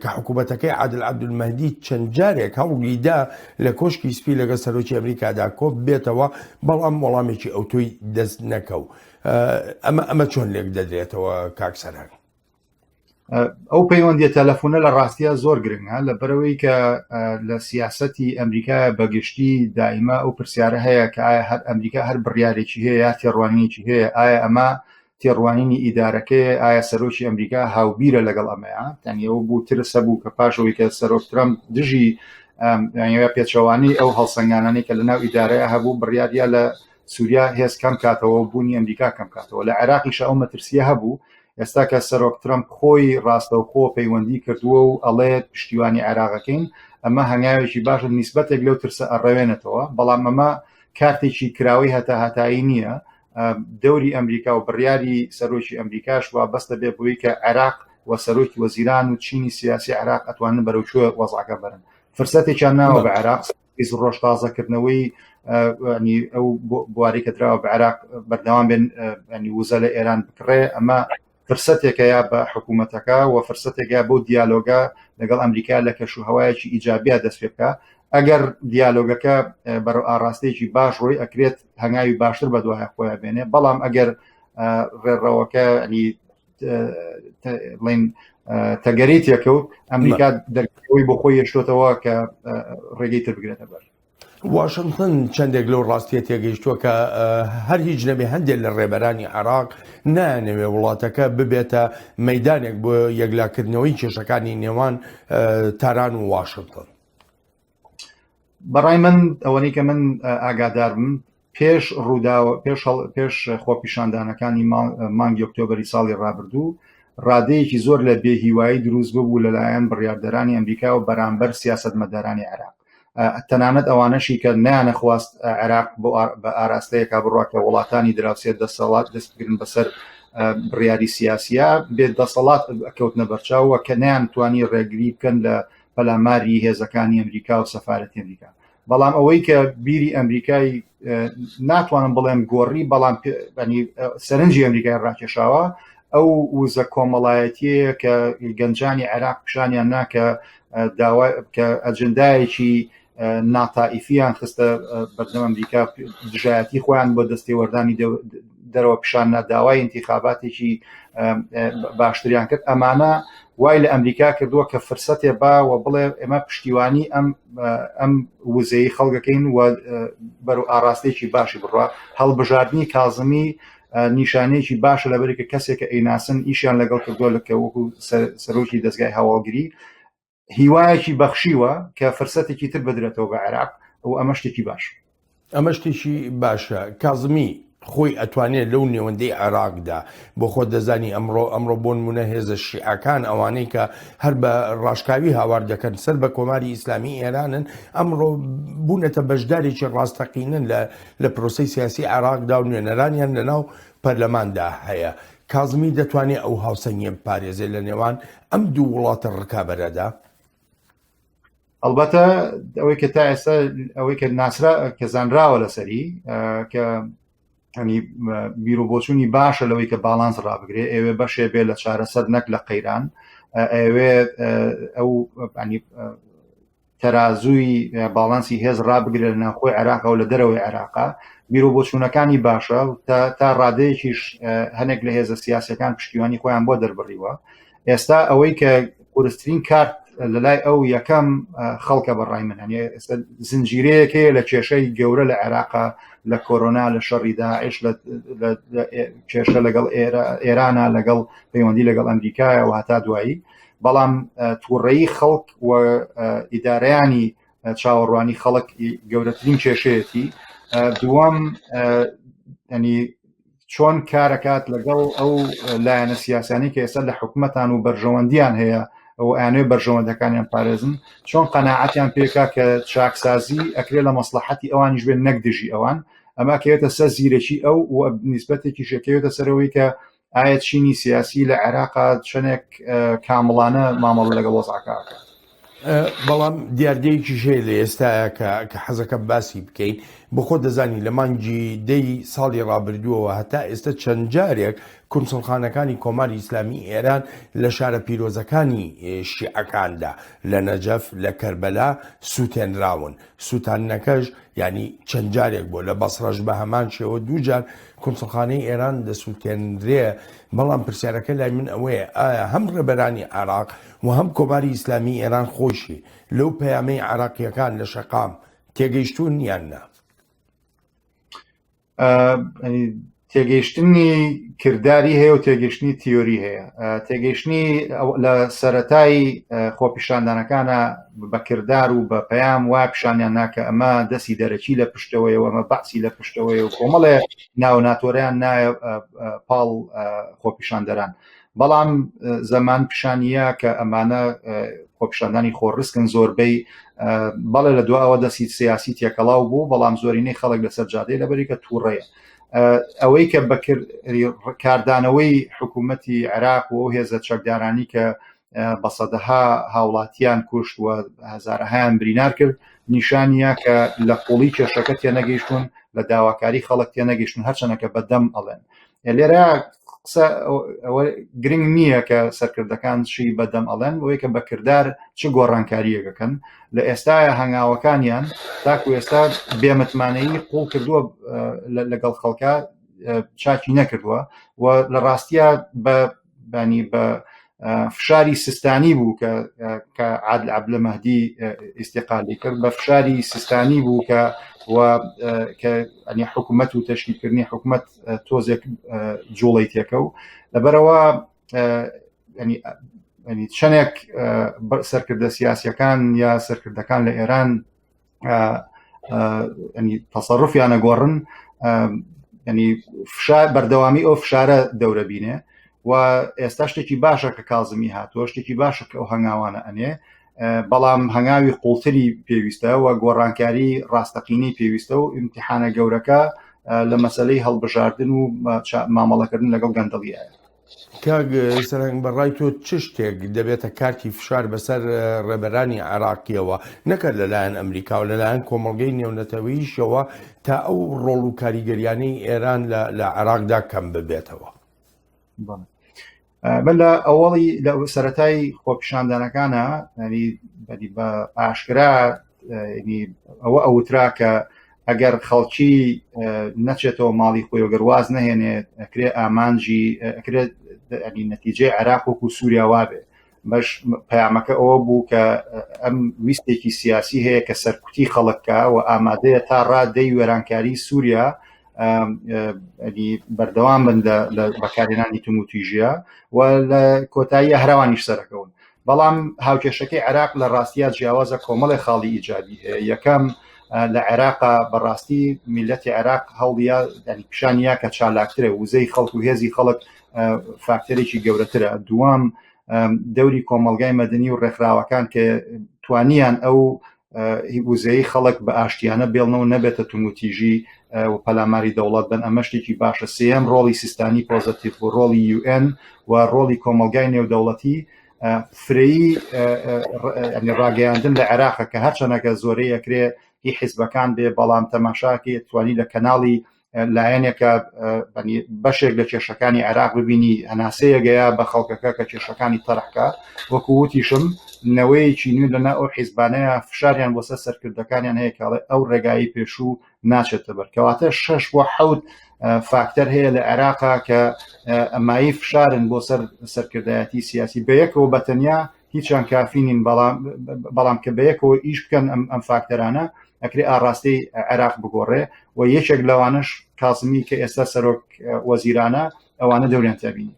کە حکوومەتەکەی عادل عەبدولمەهدی چەند جارێک هەوڵیدا لە کۆشکی سپی لەگەڵ سەرۆکی ئەمریکادا کۆب بێتەوە بەڵام وەڵامێکی ئەوتۆی دەست نەکەو ئەمە چۆن لێک دەدرێتەوە کاکسەران ئەو پەیوەندی تەلەفۆنە لە ڕاستیە زۆر گرنگە لە بەرەوەی کە لە سیاسەتی ئەمریکا بەگشتی دائیما ئەو پرسیارە هەیە کە ئایا هەر ئەمریکا هەر بڕیارێکی هەیە یا تێڕوانینێکی هەیە ئایا ئەمە تێڕوانینی ئیدارەکەی ئایا سەرۆکی ئەمریکا هاوبیرە لەگەڵ ئەمەیە تەنیەوە بوو ترسە بوو کە پاشەوەی کە سەرۆک ترامپ دژی پێچەوانی ئەو هەڵسەنگانانەی کە لەناو ئیدارەیە هەبوو بڕیاریە لە سووریا هێز کەم کاتەوە بوونی ئەمریکا کەم کاتەوە لە عێراقیش ئەو مەترسیە هەبوو ئێستا کە سەرۆک ترامپ خۆی ڕاستەوخۆ پەیوەندی کردووە و ئەڵێت پشتیوانی عێراقەکەین ئەمە هەنگاوێکی باشە نیسبەتێک لەو ترسە ئەڕەوێنێتەوە بەڵام ئەمە کارتێکی کراوەی هەتایی نییە دەوری ئەمریکا و بڕیاری سەرۆکی ئەمریکاش وابەستە بێ بۆی کە عێراق و سەرۆکی وەزیران و چینی سیاسی عێراق ئەتوانن بەرەوچوە وەزعەکە بەرن فرسەتێکیان ناوە بە عێراق ڕۆژتازەکردنەوەی ئەو بواری کە دراوە بە عێراق بەردەوام بێن وزە لە ئێران بکڕێ ئەمە فرسەتێکە یا بە حکوومەتەکە و فرسەتێکە بۆ دیالۆگە لەگەڵ ئەمریکا لە کەشوهەوایەکی ئیجابیا دەست پێ بکە ئەگەر دیالۆگەکە بەرەو ئاڕاستەیەکی باش ڕۆی ئەکرێت هەنگاوی باشتر بە دوایە خۆیان بێنێ بەڵام ئەگەر ڕێڕەوەکە بڵین تەگەریت یەکەوت ئەمریکا دەرگەوەی بۆ خۆی یەشتۆتەوە کە ڕێگەی تر بگرێتە بەر واشنگتن چندێک لەو ڕاستیە تێگەیشتووە کە هەر هیچ نەبێ هەندێک لە ڕێبەرانی عێراق نانەوێ وڵاتەکە ببێتە مەیدانێک بۆ یەکلاکردنەوەی کێشەکانی نێوان تاران و واشنگتن بەڕای من ئەوەی کە من ئاگادارم پێش ڕووداوە پێش خۆپیشاندانەکانی مانگی ئۆکتۆبەری ساڵی ڕابردوو ڕادەیەکی زۆر لە بێهیوایی دروست ببوو لەلایەن بڕیاردەرانی ئەمریکا و بەرامبەر سیاسەتمەدارانی عێراق تەنانەت ئەوانەشی کە نیانەخواست عێراق بە ئاراستەیەکا بڕواکە وڵاتانی دراوسێت دەسەڵات دەستگرن بەسەر بڕیاری سیاسیە بێت دەسەڵات ئەکەوتنە بەرچاوە کە نیانتوانی ڕێگری بکەن لە پەلاماری هێزەکانی ئەمریکا و سەفارەتی ئەمریکا بەڵام ئەوەی کە بیری ئەمریکای ناتوانم بڵێم گۆڕی بەڵام سەرنجی ئەمریکای ڕاکێشاوە ئەو وزە کۆمەڵایەتیەیە کە گەنجانی عێراق پیشانیان ناکە کە ئەجندایەکی ناتائیفیان خستە بەردەم ئەمریکا دژایەتی خۆیان بۆ دەستێوەردانی دەرەوە پیشان داوای انتخاباتێکی باشتریان کرد ئەمانە وای لە ئەمریکا کردووە کە فرسەتێ باوە بڵێ ئێمە پشتیوانی ئەم وزەی خەڵگەکەین و بەرەو ئاراستێکی باشی بڕوا هەڵبژاردننی کازمی نیشانەیەکی باشە لەبەری کە کەسێکە ئەیناسن ئیشیان لەگەڵ کردووە لە وەکو سەرۆکی دەستگای هەواڵگیری هیوایەکی بەخشیوە کە فرسەتێکی تر بدرێتەوە بە عێراق و ئەمە شتێکی باش ئەمە شتێکی باشە کازمی خۆی ئەتوانێت لەو نێوەندەی عێراقدا بۆ خۆ دەزانی ئەمڕۆ بۆ نمونە هێزە شیعەکان ئەوانەی کە هەر بە ڕاشکاوی هاوار دەکەن سەر بە کۆماری ئیسلامی ئێرانن ئەمڕۆ بوونەتە بەشدارێکی ڕاستەقینن لە پرۆسەی سیاسی عێراقدا و نوێنەرانیان لەناو پەرلەماندا هەیە کازمی دەتوانێت ئەو هاوسەنگیە بپارێزێت لە نێوان ئەم دوو وڵاتە ڕکابەرەدا ئەلبەتە ئەوەی کە تا ئێستا ئەوەی کە ناسرا کە زانراوە لەسەری کە هەنی بیرۆبۆچوونی باشە لەوەی کە باڵانس ڕابگرێ ئێوێ بەشێ بێ لە چارەسەر نەک لە قەیران ئەوێ ئەو تەرازووی باڵانسی هێز ڕابگرێت لە ناوخۆی عێراق و لە دەرەوەی عێراقا بیرۆ بۆچوونەکانی باشە تا ڕادەیەکیش هەنێک لە هێزە سیاسەکان پشتیوانی خۆیان بۆ دەربڕیوە. ئێستا ئەوەی کە قورسترین کارت لە لای ئەو یەکەم خەڵکە بەڕای من هەنێ زنجیرەیەکەیە لە کێشەی گەورە لە عێراقا لە کۆرۆنا لە شەڕی داعش لە کێشە لەگەڵ ئێرانە لەگەڵ پەیوەندی لەگەڵ ئەمریکایە و هەتا دوایی، بەڵام تووڕەیی خەڵک و ئیدارەیانی چاوەڕوانی خەڵک گەورەترین کێشەیەتی. دووەم ینی چۆن کارەکات لەگەڵ ئەو لایەنە سیاسانی کە ئێستا لە حکومەتان و بەرژەوەندیان هەیە ئەو ئەوانەیە بەرژەوەندەکانیان پارێزن، چۆن قەناعەتیان پێکا کە چاکسازی ئەکرێت لە مەسلحەتی ئەوانیش بێت نەک دژی ئەوان. ئەمە کەوێتە سەر زیرەکی ئەو و نیسبەتێکی شەکەوێتە سەرەوەی کە ئایا چینی سیاسی لە عێراقا چنێک کامڵانە مامەڵ لەگەڵ وەزعەکە. بەڵام دیاردەیەکی ژێ لە ئێستاە کە حەزەکە باسی بکەین بخۆ دەزانی لە مانگی دەی ساڵی ڕابردووەوە هەتا ئێستا چەند جارێک کونسڵخانەکانی کۆماری ئیسلامی ئێران لە شارە پیرۆزەکانی شیعەکاندا لە نەجەف لە کەربەلا سووتێنراون. سووتانەکەش ینی چەند جارێک بۆ لە بەسڕەش بە هەمان شێوە دووجار کونسڵخانەی ئێران دەسووتێنرێ. بەڵام پرسیارەکە لای من ئەوەیە ئایا هەم ڕێبەرانی عێراق و هەم کۆماری ئیسلامی ئێران خۆشی لەو پەیامەی عێراقیەکان لە شەقام تێگەیشتون یان نا؟ تێگەیشتنی کردداری هەیە و تێگەشتنی تیۆری هەیە. تێگەیشتنی لە سەرەتایی خۆپیشاندانەکانە بە کرددار و بە پەیام وا پیشانیان ناکە ئەمە دەستی دەرەکی لە پشتەوەیەوە، ئەمە باسی لە پشتەوەی و کۆمەڵێ ناو ناتۆریان نایە پاڵ خۆپیشاندەران. بەڵام زەمان پیشانیە کە ئەمانە خۆپیشاندانی خۆڕسکن زۆربەی بەڵێ لە دواوە دەستی سیاسی تێکەڵاو بوو، بەڵام زۆرینەی خەڵک لەسەر جادەی لەبەری کە تووڕەیە. ئەوەی کە کاردانەوەی حکوومەتی عێراق و هێزە چەکدارانی کە بە سەدەها هاوڵاتیان کوشت و هەزارەهایان برینار کرد نیشانیە کە لە قوڵی کێشەکە تێنەگەیشتون، لە داواکاری خەڵک تێنەگەیشتون، هەرچەنەکە بەدەم ئەڵێن. لێرە قسە ئەوە گرنگ نییە کە سەرکردەکان چی بەدەم ئەڵێن، ئەوەی کە بەکردار چ گۆڕانکاریەکەکەن لە ئێستاە هەنگاوەکانیان تاکو ئێستا بێمەتمانەیی قوڵ کردووە لەگەڵ خەڵکە چاکی نەکردووە و لە ڕاستیە بە فشاری سیستانی بوو کە عادل عەبدولمەهدی ئیستیقالی کرد، بە فشاری سیستانی بوو کە حکوومەت و تەشکیلکردنی حکوومەت تۆزێک جوڵی تێکە و لەبەرەوە چەندێک سەرکردە سیاسیەکان یا سەرکردەکان لە ئێران تەسەڕوفیانە گۆڕن بەردەوامی ئەو فشارە دەورە بینێ و ئێستا شتێکی باشە کە کازمی هاتووە، شتێکی باشە کە ئەو هەنگاوانە ئەنێ، بەڵام هەنگاوی قوڵتری پێویستە و گۆڕانکاری ڕاستەقینەی پێویستە و ئیمتیحانە گەورەکە لە مەسەلەی هەڵبژاردن و مامەڵەکردن لەگەڵ گەندەڵیایە. کاگ سەرنگ بەڕای تۆ چ شتێک دەبێتە کارتی فشار بەسەر ڕێبەرانی عێراقیەوە نەکرد لەلایەن ئەمریکا و لەلایەن کۆمەڵگەی نێونەتەوەییشەوە تا ئەو ڕۆڵ و کاریگەریانەی ئێران لە عێراقدا کەم ببێتەوە؟ من لە ئەوڵی لە سەرەتای خۆپیشاندانەکانە بە ئاشکرا ئەوە ئەوترا کە ئەگەر خەڵکی نەچێتەوە ماڵی خۆی وەگەر واز نەهێنێت ئەکرێ ئامانجی ئەکرێت نەتیجەی عێراق وەکو سووریا وابێ. بەش پەیامەکە ئەوە بوو کە ئەم ویستێکی سیاسی هەیە کە سەرکوتی خەڵکە و ئامادەیە تا ڕادەی وێرانکاری سووریا بەردەوام بن لە بەکارهێنانی تموتیژە و لە کۆتاییە هەراوانیش سەرەکەون. بەڵام هاوکێشەکەی عێراق لە ڕاستیە جیاوازە کۆمەڵی خاڵی ئیجابی هەیە. یەکەم لە عێراقا بەڕاستی میلەتی عێراق هەوڵیە پیشانیە کە چالاکترە، وزەی خەڵک و هێزی خەڵک فاکتەرێکی گەورەترە. دووەم دەوری کۆمەلگای مەدەنی و ڕێکخراوەکان کە توانیان ئەو وزەی خەڵک بە ئاشتیانە بێڵنەوە نەبێتە توموتیژی و پەلاماری دەوڵەت بن. ئەمە شتێکی باشە. سێم ڕۆڵی سیستانی پۆزتیڤ و ڕۆڵی UN و ڕۆڵی کۆمەلگای نێودەوڵەتی فرەیی ڕاگەیاندن لە عێراقە کە هەرچەنەکە زۆرەی ئەکرێ هی حیزبەکان بێ، بەڵام تەماشاکە توانی لە کەناڵی لایەنێکە بەشێک لە کێشەکانی عێراق ببینی هەناسەیەگەیە بە خەڵکەکە کە کێشەکانی تەڕحکە وەکو وتیشم نەوەیەکی نوێ لەنا ئەو حیزبانەیە فشاریان بۆ سەر سەرکردەکانیان هەیە کاڵێ ئەو ڕێگایی پێشوو ناچێتە بەر کەواتە 6 بۆ 7 فاکتەر هەیە لە عێراقا کە ئەمایی فشارن بۆ سەر سەرکردایەتی سیاسی بەیەکەوە بەتەنیا هیچیان کافینین بەڵام کە بەیەکەوە ئیش بکەن ئەم فاکتەرانە ئەکرێ ئاڕاستەی عێراق بگۆڕێ و یەکێک لەوانش کازمی کە ئێستا سەرۆک وەزیرانە ئەوانە دەوریان تابینی.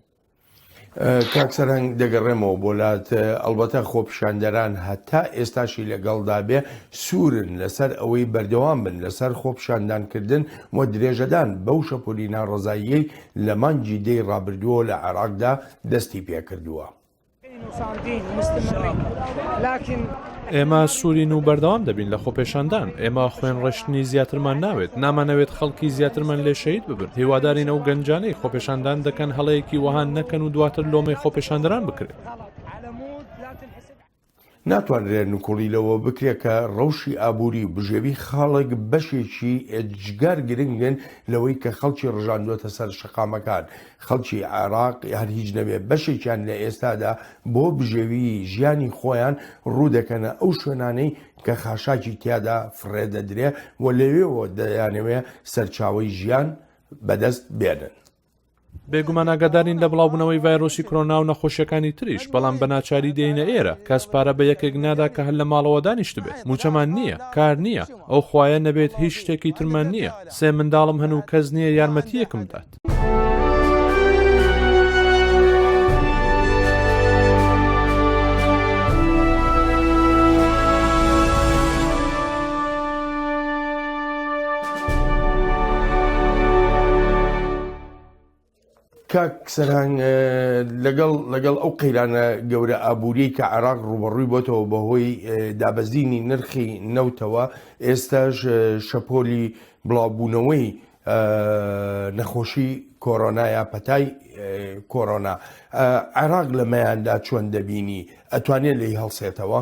کاکسەرنگ دەگەڕێمەوە بۆلات ئەلبەتە خۆپیشاندەران هەتا ئێستاشی لەگەڵدا بێ سوورن لەسەر ئەوەی بەردەوام بن لەسەر خۆپیشاندانکردن و درێژەدان بەو شەپۆلی ناڕزاییەی لە مانگی دەی ڕابردووە لە عێراقدا دەستی پێکردووە. ئێمە سوورین و بەردەوام دەبین لە خۆپێشاندان ئێمە خوێن ڕشتنی زیاترمان ناوێت نامانەوێت خەڵکی زیاترمان لێ شەید ببن هیوادارین ئەو گەنجانەی خۆپێشاندان دەکەن هەڵەیەکی وەهان نەکەن و دواتر لۆمەی خۆپێشاندەران بکرێت. ناتوانرێت نکۆڵیلەوە بکرێت کە ڕەوشی ئابووری بژێوی خاڵک بەشێکی جگار گرنگن لەوەی کە خەڵکی ڕژاندوێتە سەر شەقامەکان خەڵکی عێراق هەر هیچ نەبێت بەشێکیان لە ئێستادا بۆ بژێوی ژیانی خۆیان ڕوودەکەنە ئەو شوێنانەی کە خاشاکی تیادا فڕێدەدرێ و لەوێەوە دەیانەوێ سەرچاوەی ژیان بەدەست بێنن. بێگومان ئاگادارین لە بڵاوبوونەوەی ڤایرۆسی کۆرۆنا و نەخۆشیەکانی تریش بەڵام بەناچاری دێینە ئێرە کەس پارە بە یەکێک نادا کە هەر لە ماڵەوە دانیشت بێت موچەمان نییە کار نییە ئەو خوایە نەبێت هیچ شتێکی ترمان نییە سێ منداڵم هەن و کەس نییە یارمەتیەکم دات. کاک سەرهنگ لەگەڵ ئەو قەیرانە گەورە ئابووری کە عێراق ڕوبەڕووی بۆتەوە بەهۆی دابەزینی نرخی نەوتەوە ئێستاش شەپۆلی بڵاوبوونەوەی نەخۆشی کۆرۆنایە پەتای کۆرۆنا عێراق لەمەیاندا چۆن دەبینی ئەتوانێت لی هەڵسێتەوە؟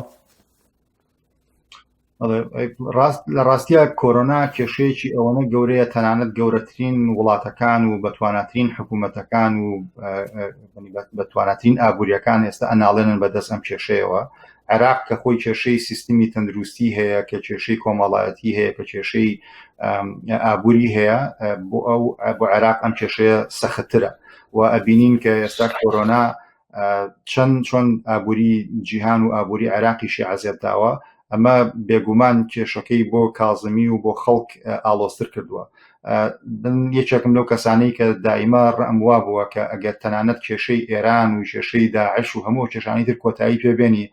لە ڕاستیە کۆرۆنا کێشەیەکی ئەوەنە گەورەیە تەنانەت گەورەترین وڵاتەکان و بەتواناترین حکوومەتەکان و بەتواناترین ئابوووریەکان ئێستا ئەناڵێنن بەدەست ئەم کێشەیەوە عێراق کە خۆی کێشەی سیستمی تەندروستی هەیە کە کێشەی کۆمەڵایەتی هەیە کە کێشەی ئابووری هەیە بۆ عێراق ئەم کێشەیە سەختترە و ئەبینین کە ئێستا کۆرۆنا چۆن ئابووری جیهان و ئابووری عێراقیشی عەزیەت داوە ئەمە بێگومان کێشەکەی بۆ کازمی و بۆ خەڵک ئاڵۆستر کردووە. یەکێکم لەو کەسانەی کە دائیما ڕەم وا بووە کە ئەگەر تەنانەت کێشەی ئێران و کێشەی داعش و هەموو کێشانی تر کۆتایی پێبێنی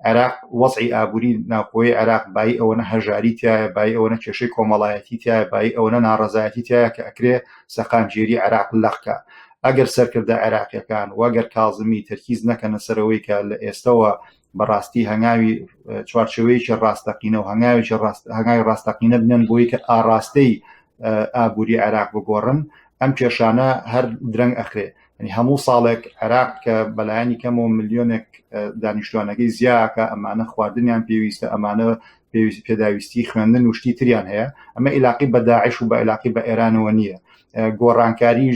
عێراق وەزعی ئابووری ناوخۆی عێراق بای ئەوەنە هەژاری تایە بای ئەوەنە کێشەی کۆمەڵایەتی تایە بای ئەوەنە ناڕەزایەتی تایە کە ئەکرێ سەقامگیری عێراق لەخکە ئەگەر سەرکردە عێراقیەکان وەگەر کازمی تەرکیز نەکەنە سەرەوەی کە لە ئێستەوە بەڕاستی هەنگاوی چوارچێوەیەکی ڕاستەقینە و هەنگاوی ڕاستەقینە بنێن بۆی کە ئاڕاستەی ئابووری عێراق بگۆڕن ئەم کێشانە هەر درەنگ ئەخرێ هەموو ساڵێک عێراق کە بەلایانی کەمەوە ملیۆنێک دانیشتوانەکەی زیاکە ئەمانە خواردنیان پێویستە ئەمانە پێداویستی خوێندن و شتی تریان هەیە ئەمە عیلاقی بە داعش و بە عیلاقی بە ئێرانەوە نییە گۆڕانکاری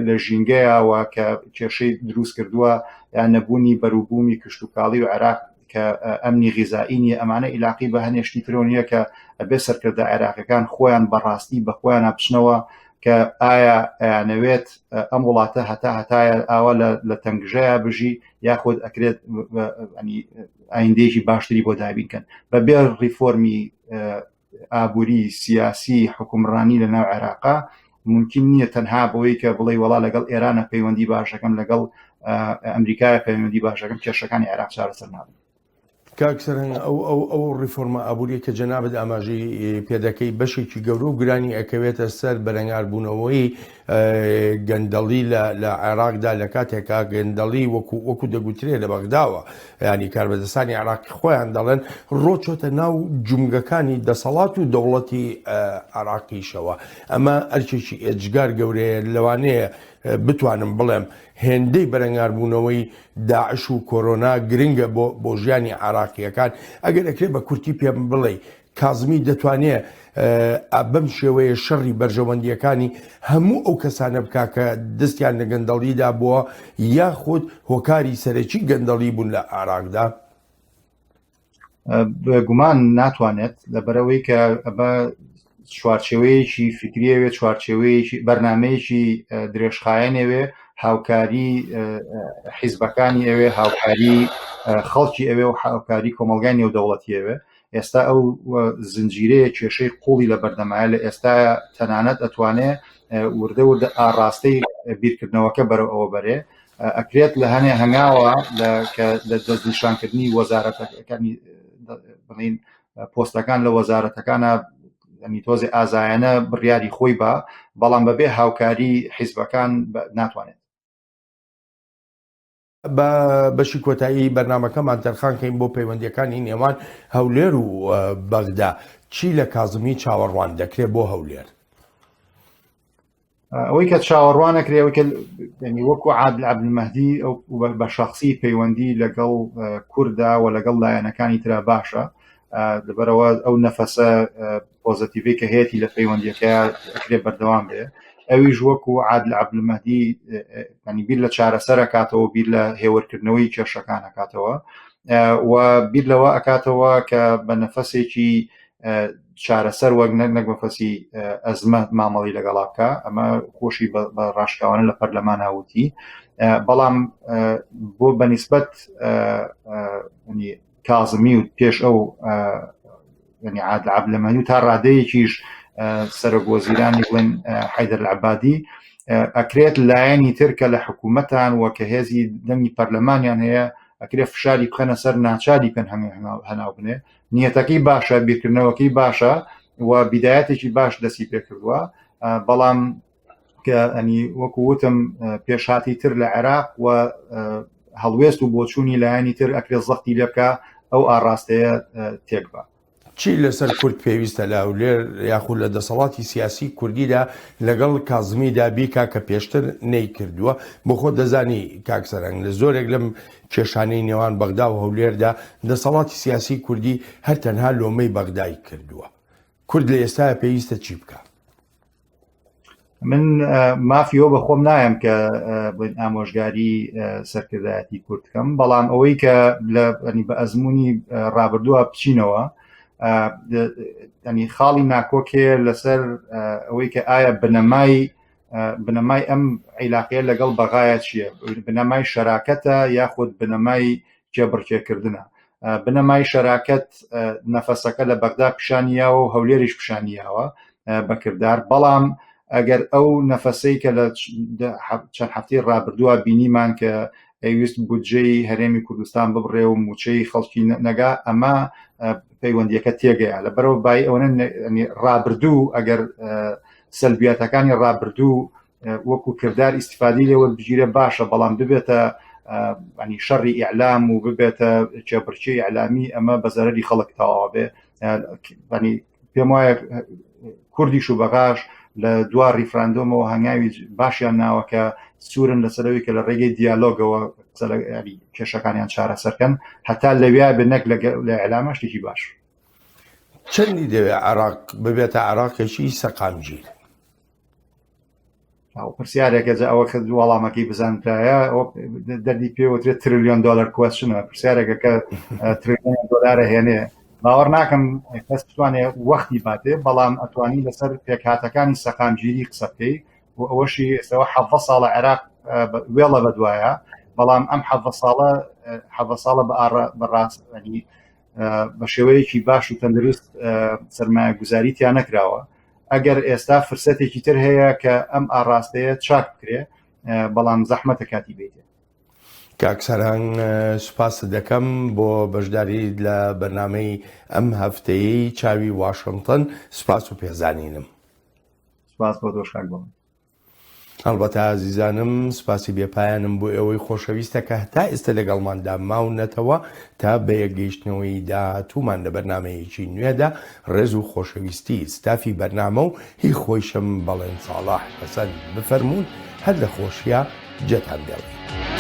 لە ژینگەیەوە کە کێشەی دروست کردووە یان نەبوونی بەرووبوومی کشتتوکاڵی و عێراق کە ئەمنی غیزائینی ئەمانە عیلاقی بە هەنێشتی ترۆنیە کە ئەبێ سەرکردە عێراقیەکان خۆیان بەڕاستی بە خۆیان بچنەوە کە ئایا ئەیانەوێت ئەم وڵاتە هەتایە ئاوا لە تەنگژەیە بژی یاخود ئەکرێت ئایندێکی باشتری بۆ دابینکەن بەبێ ڕیفۆرمی ئابووری سیاسی حکومڕانی لە ناو عێراقا ممکن نییە تەنها بەوەی کە بڵێ وڵا لەگەڵ ئێرانە پەیوەندی باشەکەم لەگەڵ ئەمریکای پەیوەندی باشەکەم کێشەکانی عێراق چارەسەر نابن. کاکسەرنگ ئەو ڕیفۆرمە ئابووری کە جەنابەت ئاماژەی پێدەکەی بەشێکی گەورە و گرانی ئەکەوێتە سەر بەرەنگاربوونەوەی گەندەڵی لە عێراقدا لە کاتێکا گەندەڵی وەکو دەگوترێ لە بەغداوە ینی کاربەدەستانی عێراقی خۆیان دەڵێن ڕۆچۆتە ناو جومگەکانی دەسەڵات و دەوڵەتی عێراقیشەوە ئەمە ئەرکێکی ئێجگار گەورەیە لەوانەیە بتوانم بڵێم هێندەی بەرەنگاربوونەوەی داعش و کۆرۆنا گرنگە بۆ ژیانی عێراقیەکان ئەگەر ئەکرێ بە کورتی پێم بڵێ کازمی دەتوانێت بەم شێوەیە شەڕی بەرژەوەندیەکانی هەموو ئەو کەسانە بکا کە دەستیان لە گەندەڵیدا بووە یاخود هۆکاری سەرەکی گەندەڵی بوون لە عێراقدا؟ بێگومان ناتوانێت لەبەرەوەی کە ئەمە چوارچێوەیەکی فکریەوێ چوارچێوەیەکی بەرنمەیەکی درێژخایەنەوێ هاوکاری حیزبەکانی ئەوێ هاوکاری خەڵکی ئەوێ و هاوکاری کۆمەلگای نێودەوڵەتیەوە ئێستا ئەو زنجیرەیە کێشەی قوڵی لە بەردەمایە لە ئێستا تەنانەت ئەتوانێ وردە وردە ئاڕاستەی بیرکردنەوەکە بەرەو ئەوە بەرێ ئەکرێت لە هەنێ هەنگاوە لە دەستنیشانکردنی وەزارەتەکانی بڵین پۆستەکان لە وەزارەتەکانە ئەنی تۆزی ئازایەنە بڕیاری خۆی بە بەڵام بەبێ هاوکاری حیزبەکان ناتوانێت. بە بەشی کۆتایی بەرنمەکەمان تەرخانکەین بۆ پەیوەندیەکانی نێوان هەولێر و بەغدا چی لە کازمی چاوەڕوان دەکرێت بۆ هەولێر؟ ئەوەی کە چاوەڕوانەکرێەوەی کە وەکو عادل عەبدولمەهدی ئەو بە شەخسی پەیوەندی لەگەڵ کووردا و لەگەڵ لایەنەکانی ترا باشە لەبەرەوە ئەو نەفەسە پۆزتیڤی کە هەیەی لە پەیوەندیەکە ئەکرێت بەردەوام بێ ئەویش وەکو عادل عەبدولمەهدی بیر لە چارەسەر ئەکاتەوە بیر لە هێوەرکردنەوەی کێشەکان ئەکاتەوە و بیر لەوە ئەکاتەوە کە بە نەفەسێکی چارەسەر وەک نەک بەفەسی ئەزمە مامەڵی لەگەڵا بکە ئەمە خۆشی بە ڕاشکاوانە لە پەرلەمان هاوتی بەڵام بۆ بەنیسبەت کازمی و پێش ئەو عادل عەبدولمەهدی و تا ڕادەیەکیش سەرۆکوەزیرانی بڵێن حەیدەر العەبادی ئەکرێت لایەنی تر کە لە حکوومەتان وە کە هێزی دەنگی پەرلەمانیان هەیە ئەکرێت فشاری بخەنە سەر ناچاری پێن هەناو بنێ نیەتەکەی باشە بیرکردنەوەکەی باشە و بیدایەتێکی باش دەستی پێکردووە بەڵام کە ئەنی وەکو وتم پێشهاتی تر لە عێراق و هەڵوێست و بۆچوونی لایەنی تر ئەکرێت زەختی لێ بکە ئەو ئاڕاستەیە تێک بە. چی لەسەر کورد پێویستە لە هەولێر یاخود لە دەسەڵاتی سیاسی کوردیدا لەگەڵ کازمیدا بیکا کە پێشتر نەیکردووە بۆ خۆ دەزانی کاکسەرنگ لە زۆرێک لەم کێشانەی نێوان بەغدا و هەولێردا دەسەڵاتی سیاسی کوردی هەر تەنها لۆمەی بەغدای کردووە کورد لە ئێستاە پێویستە چی بکە؟ من مافیۆ بە خۆم نایم کە ئامۆژگاری سەرکردایەتی کورد بکەم بەڵام ئەوەی کە بە ئەزمموی ڕابردووە بچینەوە خاڵی ناکۆکێ لەسەر ئەوەی کە ئایا بنەمای ئەم عیلاقەیە لەگەڵ بەغایە چییە بنەمای شەراکەتە یاخود بنەمای جێبڕکێکردنە بنەمای شەراکەت نەفەسەکە لە بەغدا پیشانیاوە و هەولێریش پیشانیاوە بەکردار بەڵام ئەگەر ئەو نەفەسەی کە لە چەند هەفتەی ڕابردووە بینیمان کە ئەویست بودجەی هەرێمی کوردستان ببڕێ و موچەی خەڵکی نەگا ئەمە پەیوەندیەکە تێگەیە لەبەرەوە بای ئەوە ڕابردوو ئەگەر سەلبیاتەکانی ڕابردوو وەکو کردار ئیسیفادی لێوە بگیرە باشە بەڵام ببێتە شەڕی ئیعلام و ببێتە جێبڕکێی ئیعلامی ئەمە بە زەرەری خەڵک تەواوە بێ پێم وایە کوردیش و بەغاش لە دوا ریفراندۆمەوە هەنگاوی باشیان ناوەکە سوورن لەسەرەوەی کە لە ڕێگەی دیالۆگەوە کێشەکانیان چارەسەرکەن هەتا لەویا بنەک لە ئەعلامە شتێکی باش. چەندی دەوێت عێراق ببێتە عێراقێکی سەقامگیر؟ پرسیارێکە ئەوە وەڵامەکەی بزانرایە دەردی پێوەترێت تریلیۆن دلار کوێشنە پرسیارێکە کە تریلیۆن دلارە هێنێ باوەڕ ناکەم کەس بتوانێت وەختی باتێ بەڵام ئەتوانی لەسەر پێکهاتەکانی سەقامگیری قسە بکەی و ئەوەشی ئێستەوە 7 ساڵە عێراق وێڵە بەدوایە بەڵام ئەم 7 ساڵە بەڕاست بە شێوەیەکی باش و تەندروست سەرمایە گوزاریتیان نەکراوە ئەگەر ئێستا فرسەتێکی تر هەیە کە ئەم ئاڕاستەیە چاک بکرێ بەڵام زەحمەتە کاتی بێتێ. کاکسەران سوپاس دەکەم بۆ بەشداری لە بەرنامەی ئەم هەفتەیەی چاوی واشنگتن سوپاس و پێزانینم. سوپاس بۆ دۆشاک بڵم. هەڵبەتە عزیزانم سوپاسی بێپایانم بۆ ئەوەی خۆشەویستە کە هەتا ئێستا لەگەڵماندا ماونەتەوە تا بە یەکگەیشتنەوەی داهاتوومان لە بەرنمەیەکی نوێدا ڕێز و خۆشەویستی ستافی بەرنامە و هی خۆشم بەڵێن ساڵح حەسەن بفەرمونون هەر لە خۆشیە جەتان دێڵێ.